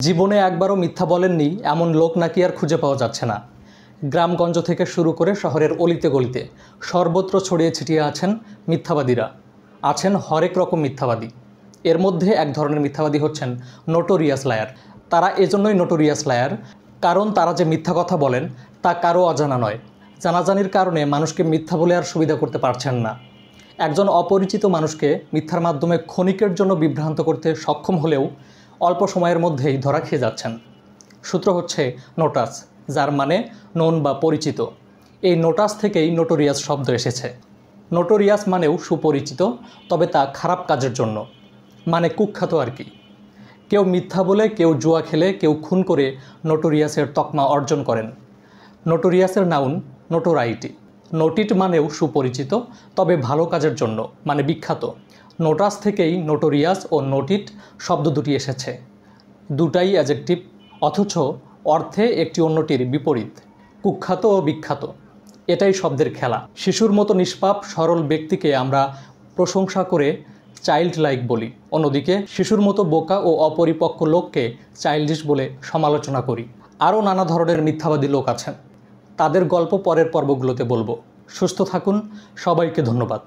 জীবনে একবারও মিথ্যা বলেননি এমন লোক নাকি আর খুঁজে পাওয়া যাচ্ছে না। গ্রামগঞ্জ থেকে শুরু করে শহরের অলিতে গলিতে সর্বত্র ছড়িয়ে ছিটিয়ে আছেন মিথ্যাবাদীরা। আছেন হরেক রকম মিথ্যাবাদী। এর মধ্যে এক ধরনের মিথ্যাবাদী হচ্ছেন নোটোরিয়াস লায়ার। তারা এজন্যই নোটোরিয়াস লায়ার, কারণ তারা যে মিথ্যা কথা বলেন তা কারো অজানা নয়। জানাজানির কারণে মানুষকে মিথ্যা বলে আর সুবিধা করতে পারছেন না। একজন অপরিচিত মানুষকে মিথ্যার মাধ্যমে ক্ষণিকের জন্য বিভ্রান্ত করতে সক্ষম হলেও অল্প সময়ের মধ্যেই ধরা খেয়ে যাচ্ছেন। সূত্র হচ্ছে নোটাস, যার মানে নোন বা পরিচিত। এই নোটাস থেকেই নোটোরিয়াস শব্দ এসেছে। নোটোরিয়াস মানেও সুপরিচিত, তবে তা খারাপ কাজের জন্য, মানে কুখ্যাত আর কি। কেউ মিথ্যা বলে, কেউ জুয়া খেলে, কেউ খুন করে নোটোরিয়াসের তকমা অর্জন করেন। নোটোরিয়াসের নাউন নোটোরাইটি। নোটিট মানেও সুপরিচিত, তবে ভালো কাজের জন্য, মানে বিখ্যাত। নোটাস থেকেই নোটোরিয়াস ও নোটিট শব্দ দুটি এসেছে। দুটাই অ্যাডজেক্টিভ, অথচ অর্থে একটি অন্যটির বিপরীত। কুখ্যাত ও বিখ্যাত, এটাই শব্দের খেলা। শিশুর মতো নিষ্পাপ সরল ব্যক্তিকে আমরা প্রশংসা করে চাইল্ড লাইক বলি, অন্যদিকে শিশুর মতো বোকা ও অপরিপক্ক লোককে চাইল্ডিশ বলে সমালোচনা করি। আরও নানা ধরনের মিথ্যাবাদী লোক আছেন, তাদের গল্প পরের পর্বগুলোতে বলবো। সুস্থ থাকুন, সবাইকে ধন্যবাদ।